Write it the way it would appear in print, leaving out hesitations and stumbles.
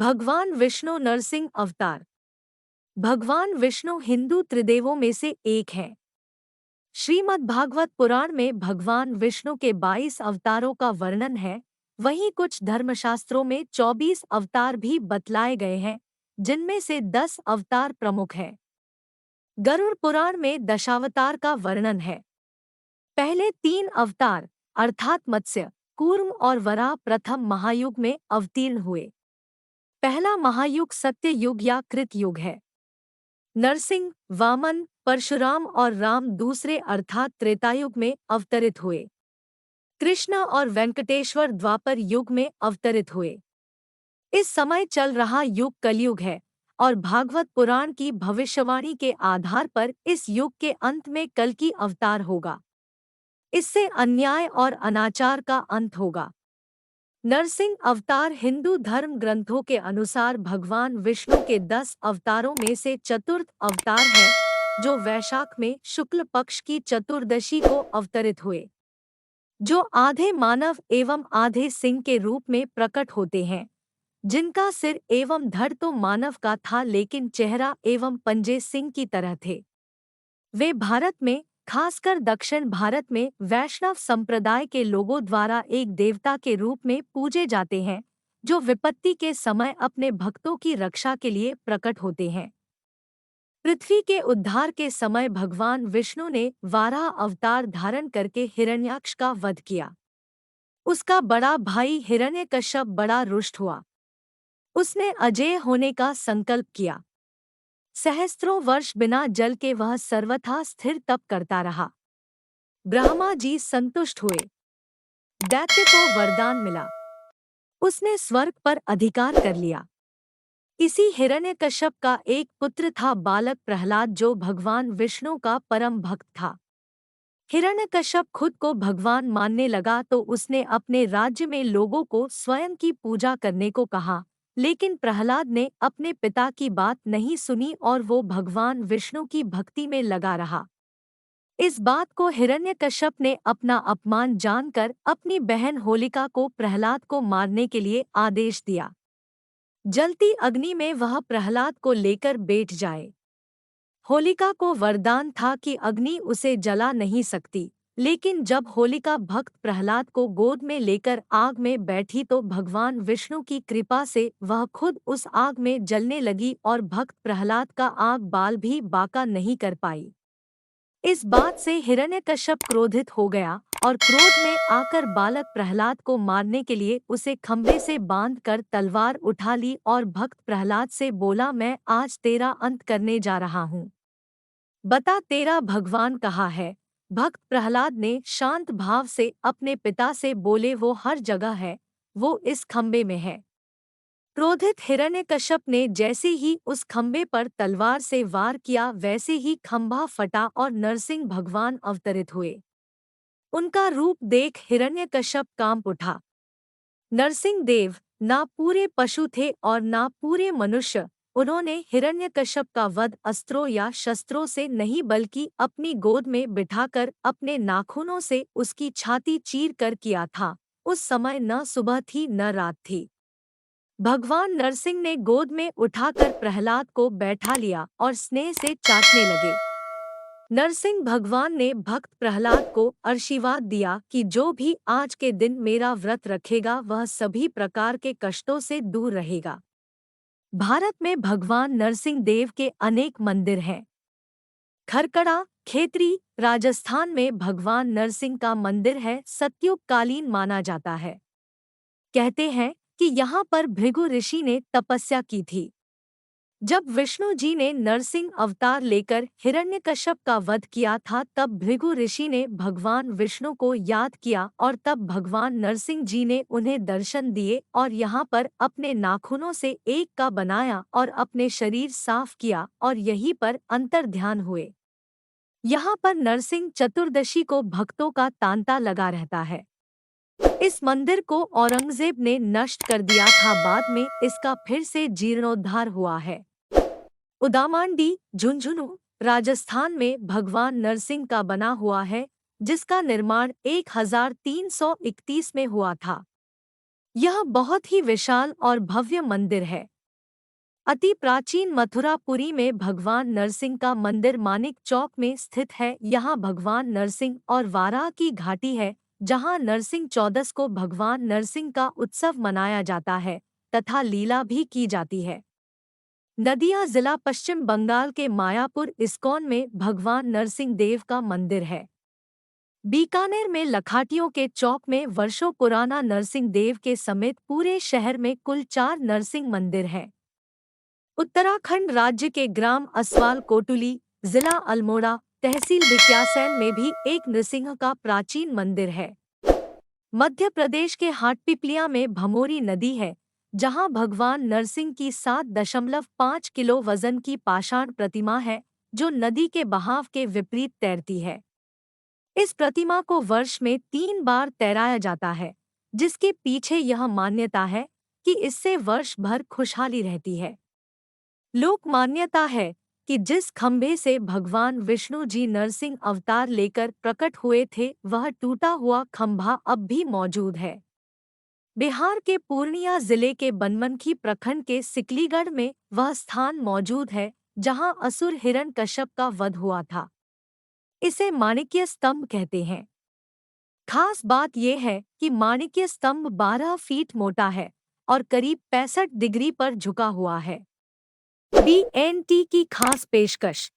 भगवान विष्णु नरसिंह अवतार। भगवान विष्णु हिंदू त्रिदेवों में से एक हैं। श्रीमद्भागवत पुराण में भगवान विष्णु के 22 अवतारों का वर्णन है। वहीं कुछ धर्मशास्त्रों में 24 अवतार भी बतलाए गए हैं, जिनमें से 10 अवतार प्रमुख हैं। गरुड़ पुराण में दशावतार का वर्णन है। पहले 3 अवतार अर्थात मत्स्य, कूर्म और वराह प्रथम महायुग में अवतीर्ण हुए। पहला महायुग सत्य युग या कृत युग है। नरसिंह, वामन, परशुराम और राम दूसरे अर्थात त्रेतायुग में अवतरित हुए। कृष्ण और वेंकटेश्वर द्वापर युग में अवतरित हुए। इस समय चल रहा युग कलयुग है और भागवत पुराण की भविष्यवाणी के आधार पर इस युग के अंत में कल की अवतार होगा। इससे अन्याय और अनाचार का अंत होगा। नरसिंह अवतार हिंदू धर्म ग्रंथों के अनुसार भगवान विष्णु के 10 अवतारों में से चतुर्थ अवतार है, जो वैशाख में शुक्ल पक्ष की चतुर्दशी को अवतरित हुए, जो आधे मानव एवं आधे सिंह के रूप में प्रकट होते हैं, जिनका सिर एवं धड़ तो मानव का था लेकिन चेहरा एवं पंजे सिंह की तरह थे। वे भारत में, खासकर दक्षिण भारत में वैष्णव संप्रदाय के लोगों द्वारा एक देवता के रूप में पूजे जाते हैं, जो विपत्ति के समय अपने भक्तों की रक्षा के लिए प्रकट होते हैं। पृथ्वी के उद्धार के समय भगवान विष्णु ने वाराह अवतार धारण करके हिरण्याक्ष का वध किया। उसका बड़ा भाई हिरण्यकश्यप बड़ा रुष्ट हुआ। उसने अजेय होने का संकल्प किया। सहस्त्रों वर्ष बिना जल के वह सर्वथा स्थिर तप करता रहा। ब्रह्मा जी संतुष्ट हुए। दैत्य को वरदान मिला। उसने स्वर्ग पर अधिकार कर लिया। इसी हिरण्यकश्यप का एक पुत्र था बालक प्रहलाद, जो भगवान विष्णु का परम भक्त था। हिरण्यकश्यप खुद को भगवान मानने लगा तो उसने अपने राज्य में लोगों को स्वयं की पूजा करने को कहा, लेकिन प्रहलाद ने अपने पिता की बात नहीं सुनी और वो भगवान विष्णु की भक्ति में लगा रहा। इस बात को हिरण्यकश्यप ने अपना अपमान जानकर अपनी बहन होलिका को प्रहलाद को मारने के लिए आदेश दिया। जलती अग्नि में वह प्रहलाद को लेकर बैठ जाए। होलिका को वरदान था कि अग्नि उसे जला नहीं सकती, लेकिन जब होलिका भक्त प्रहलाद को गोद में लेकर आग में बैठी तो भगवान विष्णु की कृपा से वह खुद उस आग में जलने लगी और भक्त प्रहलाद का आग बाल भी बाका नहीं कर पाई। इस बात से हिरण्यकश्यप क्रोधित हो गया और क्रोध में आकर बालक प्रहलाद को मारने के लिए उसे खंभे से बांधकर तलवार उठा ली और भक्त प्रहलाद से बोला, मैं आज तेरा अंत करने जा रहा हूँ। बता तेरा भगवान कहाँ है। भक्त प्रहलाद ने शांत भाव से अपने पिता से बोले, वो हर जगह है, वो इस खंबे में है। क्रोधित हिरण्यकश्यप ने जैसे ही उस खंबे पर तलवार से वार किया वैसे ही खंभा फटा और नरसिंह भगवान अवतरित हुए। उनका रूप देख हिरण्यकश्यप कांप उठा। नरसिंह देव ना पूरे पशु थे और ना पूरे मनुष्य। उन्होंने हिरण्यकश्यप का वध अस्त्रों या शस्त्रों से नहीं बल्कि अपनी गोद में बिठाकर अपने नाखूनों से उसकी छाती चीर कर किया था। उस समय न सुबह थी न रात थी। भगवान नरसिंह ने गोद में उठाकर प्रहलाद को बैठा लिया और स्नेह से चाटने लगे। नरसिंह भगवान ने भक्त प्रहलाद को आशीर्वाद दिया कि जो भी आज के दिन मेरा व्रत रखेगा वह सभी प्रकार के कष्टों से दूर रहेगा। भारत में भगवान नरसिंह देव के अनेक मंदिर हैं। खरकड़ा, खेतरी, राजस्थान में भगवान नरसिंह का मंदिर है, सतयुग कालीन माना जाता है। कहते हैं कि यहाँ पर भृगु ऋषि ने तपस्या की थी। जब विष्णु जी ने नरसिंह अवतार लेकर हिरण्यकश्यप का वध किया था तब भृगु ऋषि ने भगवान विष्णु को याद किया और तब भगवान नरसिंह जी ने उन्हें दर्शन दिए और यहाँ पर अपने नाखूनों से एक का बनाया और अपने शरीर साफ किया और यहीं पर अंतर ध्यान हुए। यहाँ पर नरसिंह चतुर्दशी को भक्तों का तांता लगा रहता है। इस मंदिर को औरंगजेब ने नष्ट कर दिया था, बाद में इसका फिर से जीर्णोद्धार हुआ है। उदामांडी, झुंझुनू, राजस्थान में भगवान नरसिंह का बना हुआ है, जिसका निर्माण 1331 में हुआ था। यह बहुत ही विशाल और भव्य मंदिर है। अति प्राचीन मथुरापुरी में भगवान नरसिंह का मंदिर मानिक चौक में स्थित है। यहाँ भगवान नरसिंह और वाराह की घाटी है, जहाँ नरसिंह चौदस को भगवान नरसिंह का उत्सव मनाया जाता है तथा लीला भी की जाती है। नदिया जिला पश्चिम बंगाल के मायापुर इस्कॉन में भगवान नरसिंह देव का मंदिर है। बीकानेर में लखाटियों के चौक में वर्षों पुराना नरसिंह देव के समेत पूरे शहर में कुल 4 नरसिंह मंदिर हैं। उत्तराखंड राज्य के ग्राम असवाल कोटुली, जिला अल्मोड़ा, तहसील भिकियासैन में भी एक नृसिंह का प्राचीन मंदिर है। मध्य प्रदेश के हाटपिपलिया में भमोरी नदी है, जहां भगवान नरसिंह की 7.5 किलो वजन की पाषाण प्रतिमा है, जो नदी के बहाव के विपरीत तैरती है। इस प्रतिमा को वर्ष में 3 बार तैराया जाता है, जिसके पीछे यह मान्यता है कि इससे वर्ष भर खुशहाली रहती है। लोक मान्यता है कि जिस खंभे से भगवान विष्णु जी नरसिंह अवतार लेकर प्रकट हुए थे, वह टूटा हुआ खंभा अब भी मौजूद है। बिहार के पूर्णिया जिले के बनमनखी प्रखंड के सिकलीगढ़ में वह स्थान मौजूद है, जहां असुर हिरण्यकश्यप का वध हुआ था। इसे माणिक्य स्तंभ कहते हैं। खास बात यह है कि माणिक्य स्तंभ 12 फीट मोटा है और करीब 65 डिग्री पर झुका हुआ है। BNT की खास पेशकश।